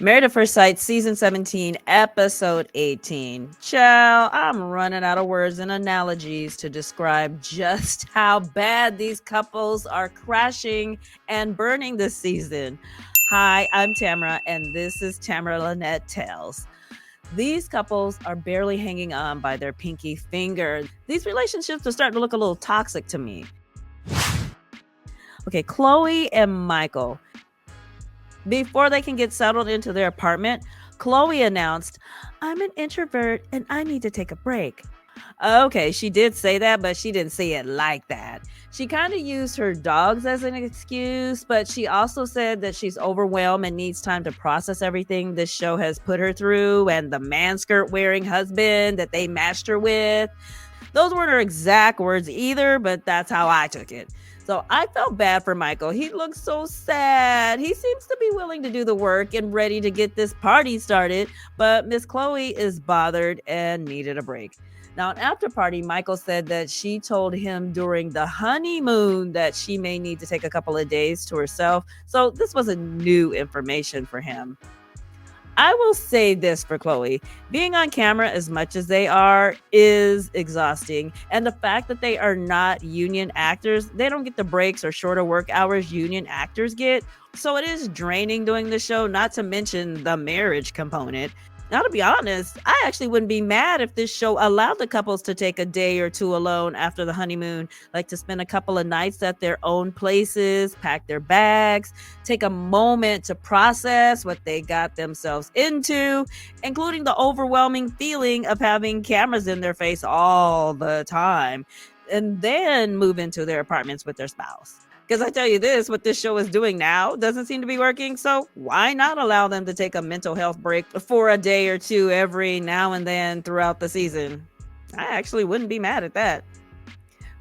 Married at First Sight, Season 17, Episode 18. Child, I'm running out of words and analogies to describe just how bad these couples are crashing and burning this season. Hi, I'm Tamara, and this is Tamara Lynette Tales. These couples are barely hanging on by their pinky finger. These relationships are starting to look a little toxic to me. Okay, Chloe and Michael. Before they can get settled into their apartment, Chloe announced, "I'm an introvert and I need to take a break." Okay, she did say that, but she didn't say it like that. She kind of used her dogs as an excuse, but she also said that she's overwhelmed and needs time to process everything this show has put her through and the man skirt wearing husband that they matched her with. Those weren't her exact words either, but that's how I took it. So I felt bad for Michael. He looks so sad. He seems to be willing to do the work and ready to get this party started, but Miss Chloe is bothered and needed a break. Now, on Afterparty, Michael said that she told him during the honeymoon that she may need to take a couple of days to herself. So this wasn't new information for him. I will say this for Chloe. Being on camera as much as they are is exhausting. And the fact that they are not union actors, they don't get the breaks or shorter work hours union actors get. So it is draining doing the show, not to mention the marriage component. Now, to be honest, I actually wouldn't be mad if this show allowed the couples to take a day or two alone after the honeymoon, like to spend a couple of nights at their own places, pack their bags, take a moment to process what they got themselves into, including the overwhelming feeling of having cameras in their face all the time, and then move into their apartments with their spouse. Because I tell you this, what this show is doing now doesn't seem to be working. So why not allow them to take a mental health break for a day or two every now and then throughout the season? I actually wouldn't be mad at that.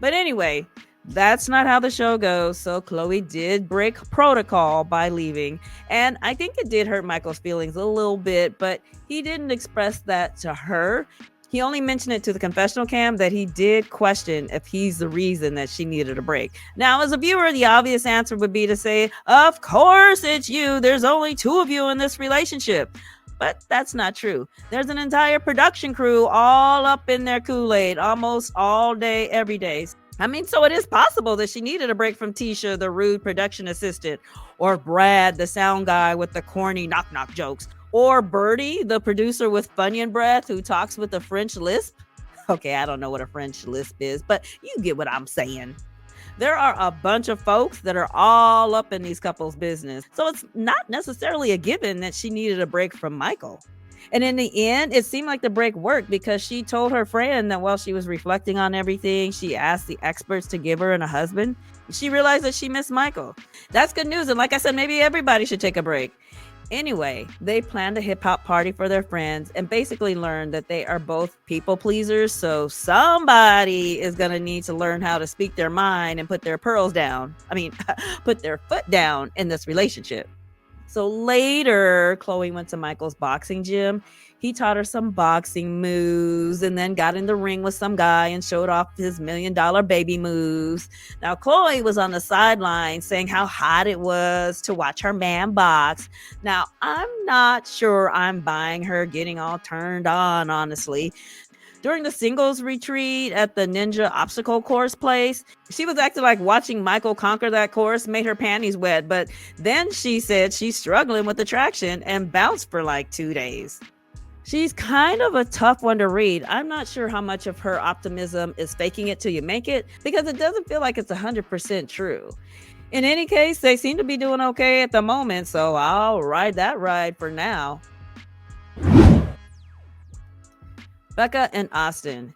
But anyway, that's not how the show goes. So Chloe did break protocol by leaving. And I think it did hurt Michael's feelings a little bit, but he didn't express that to her. He only mentioned it to the confessional cam that he did question if he's the reason that she needed a break. Now, as a viewer, the obvious answer would be to say, of course it's you. There's only two of you in this relationship. But that's not true. There's an entire production crew all up in their Kool-Aid almost all day, every day. I mean, so it is possible that she needed a break from Tisha, the rude production assistant, or Brad, the sound guy with the corny knock-knock jokes, or Birdie, the producer with Funyun breath who talks with a French lisp. Okay, I don't know what a French lisp is, but you get what I'm saying. There are a bunch of folks that are all up in these couples' business, so it's not necessarily a given that she needed a break from Michael. And in the end, it seemed like the break worked because she told her friend that while she was reflecting on everything, she asked the experts to give her and a husband. She realized that she missed Michael. That's good news. And like I said, maybe everybody should take a break. Anyway, they planned a hip hop party for their friends and basically learned that they are both people pleasers. So somebody is going to need to learn how to speak their mind and put their pearls down. Put their foot down in this relationship. So later, Chloe went to Michael's boxing gym. He taught her some boxing moves and then got in the ring with some guy and showed off his $1 million baby moves. Now, Chloe was on the sideline saying how hot it was to watch her man box. Now, I'm not sure I'm buying her getting all turned on, honestly. During the singles retreat at the Ninja Obstacle Course place, she was acting like watching Michael conquer that course made her panties wet. But then she said she's struggling with attraction and bounced for like 2 days. She's kind of a tough one to read. I'm not sure how much of her optimism is faking it till you make it, because it doesn't feel like it's 100% true. In any case, they seem to be doing okay at the moment, so I'll ride that ride for now. Becca and Austin.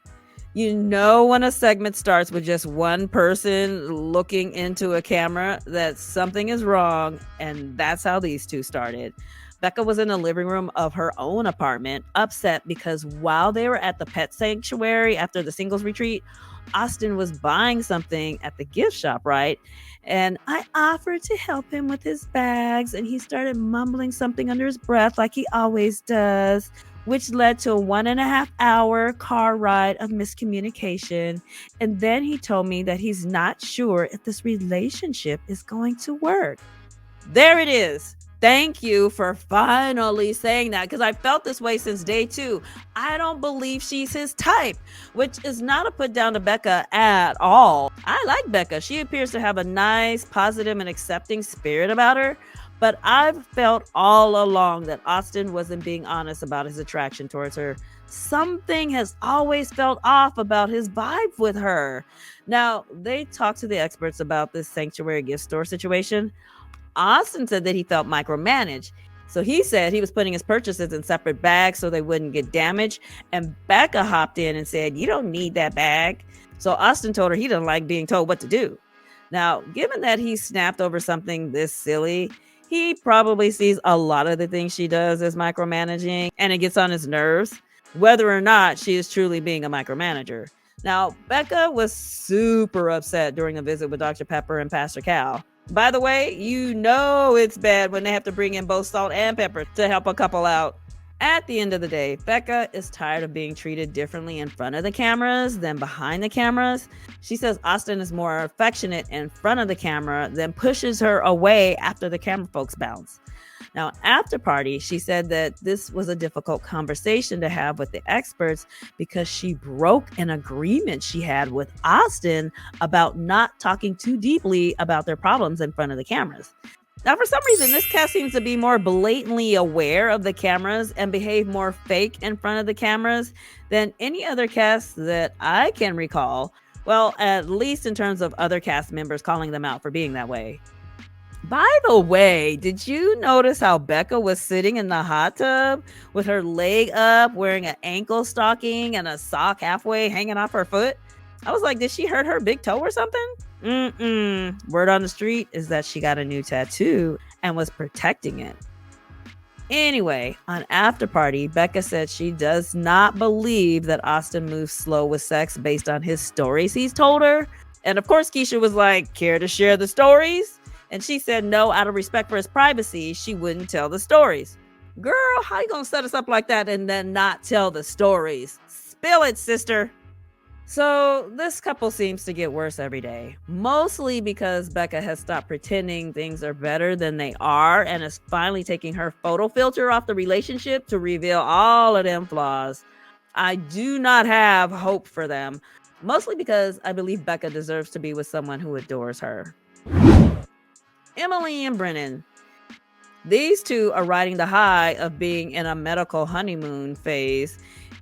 You know when a segment starts with just one person looking into a camera that something is wrong, and that's how these two started. Becca was in the living room of her own apartment, upset because while they were at the pet sanctuary after the singles retreat, Austin was buying something at the gift shop, right? And I offered to help him with his bags, and he started mumbling something under his breath like he always does, which led to a 1.5 hour car ride of miscommunication. And then he told me that he's not sure if this relationship is going to work. There it is. Thank you for finally saying that, because I felt this way since day 2. I don't believe she's his type, which is not a put down to Becca at all. I like Becca. She appears to have a nice, positive, and accepting spirit about her. But I've felt all along that Austin wasn't being honest about his attraction towards her. Something has always felt off about his vibe with her. Now, they talked to the experts about this sanctuary gift store situation. Austin said that he felt micromanaged. So he said he was putting his purchases in separate bags so they wouldn't get damaged. And Becca hopped in and said, "You don't need that bag." So Austin told her he doesn't like being told what to do. Now, given that he snapped over something this silly, he probably sees a lot of the things she does as micromanaging, and it gets on his nerves, whether or not she is truly being a micromanager. Now, Becca was super upset during a visit with Dr. Pepper and Pastor Cal. By the way, you know it's bad when they have to bring in both salt and pepper to help a couple out. At the end of the day, Becca is tired of being treated differently in front of the cameras than behind the cameras. She says Austin is more affectionate in front of the camera than pushes her away after the camera folks bounce. Now, after party, she said that this was a difficult conversation to have with the experts because she broke an agreement she had with Austin about not talking too deeply about their problems in front of the cameras. Now, for some reason, this cast seems to be more blatantly aware of the cameras and behave more fake in front of the cameras than any other cast that I can recall. Well, at least in terms of other cast members calling them out for being that way. By the way, did you notice how Becca was sitting in the hot tub with her leg up, wearing an ankle stocking and a sock halfway hanging off her foot? I was like, did she hurt her big toe or something? Word on the street is that she got a new tattoo and was protecting it. Anyway, on After Party, Becca said she does not believe that Austin moves slow with sex based on his stories he's told her. And of course, Keisha was like, care to share the stories? And she said no, out of respect for his privacy, she wouldn't tell the stories. Girl, how you gonna set us up like that and then not tell the stories? Spill it, sister. So this couple seems to get worse every day, mostly because Becca has stopped pretending things are better than they are and is finally taking her photo filter off the relationship to reveal all of them flaws. I do not have hope for them, mostly because I believe Becca deserves to be with someone who adores her. Emily and Brennon. These two are riding the high of being in a medical honeymoon phase.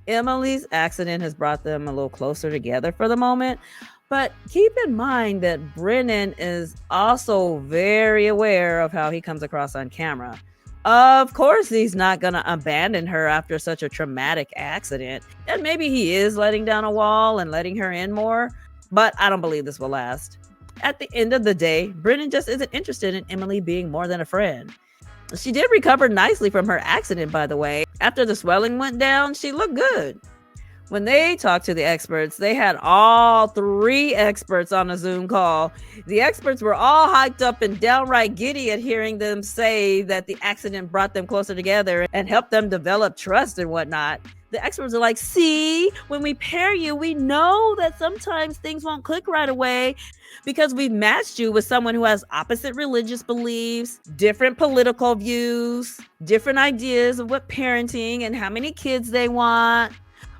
Emily's accident has brought them a little closer together for the moment, but keep in mind that Brennon is also very aware of how he comes across on camera. Of course, he's not going to abandon her after such a traumatic accident, and maybe he is letting down a wall and letting her in more, but I don't believe this will last. At the end of the day, Brennon just isn't interested in Emily being more than a friend. She did recover nicely from her accident, by the way. After the swelling went down, she looked good. When they talked to the experts, they had all 3 experts on a Zoom call. The experts were all hyped up and downright giddy at hearing them say that the accident brought them closer together and helped them develop trust and whatnot. The experts are like, see, when we pair you, we know that sometimes things won't click right away because we've matched you with someone who has opposite religious beliefs, different political views, different ideas of what parenting and how many kids they want.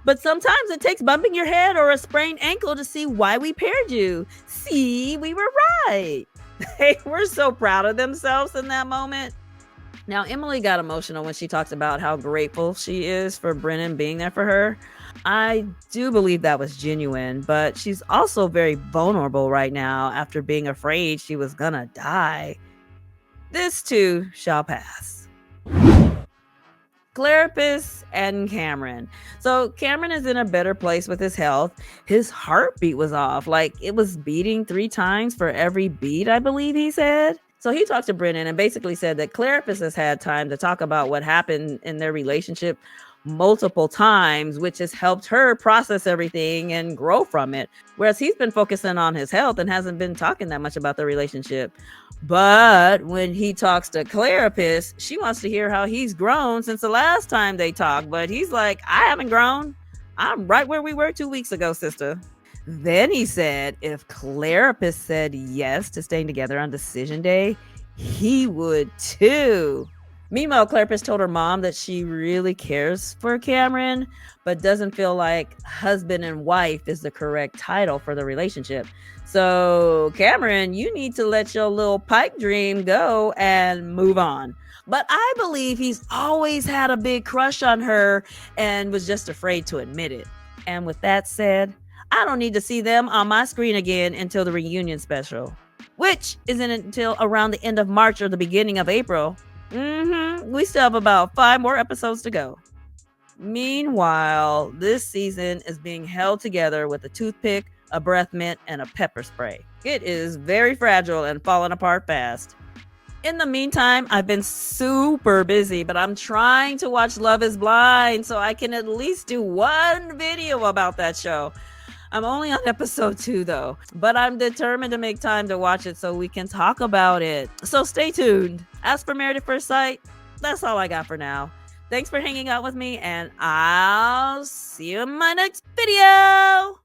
But sometimes it takes bumping your head or a sprained ankle to see why we paired you. See, we were right. They were so proud of themselves in that moment. Now, Emily got emotional when she talks about how grateful she is for Brennon being there for her. I do believe that was genuine, but she's also very vulnerable right now after being afraid she was gonna die. This too shall pass. Clare and Cameron. So Cameron is in a better place with his health. His heartbeat was off. Like it was beating 3 times for every beat, I believe he said. So he talked to Brennon and basically said that Clare has had time to talk about what happened in their relationship multiple times, which has helped her process everything and grow from it. Whereas he's been focusing on his health and hasn't been talking that much about the relationship. But when he talks to Clare, she wants to hear how he's grown since the last time they talked. But he's like, I haven't grown. I'm right where we were 2 weeks ago, sister. Then he said if Clare said yes to staying together on decision day, he would too. Meanwhile, Claire told her mom that she really cares for Cameron, but doesn't feel like husband and wife is the correct title for the relationship. So, Cameron, you need to let your little pipe dream go and move on. But I believe he's always had a big crush on her and was just afraid to admit it. And with that said, I don't need to see them on my screen again until the reunion special, which isn't until around the end of March or the beginning of April. We still have about 5 more episodes to go. Meanwhile, this season is being held together with a toothpick, a breath mint, and a pepper spray. It is very fragile and falling apart fast. In the meantime, I've been super busy, but I'm trying to watch Love is Blind so I can at least do one video about that show. I'm only on episode 2 though, but I'm determined to make time to watch it so we can talk about it. So stay tuned. As for Married at First Sight, that's all I got for now. Thanks for hanging out with me, and I'll see you in my next video.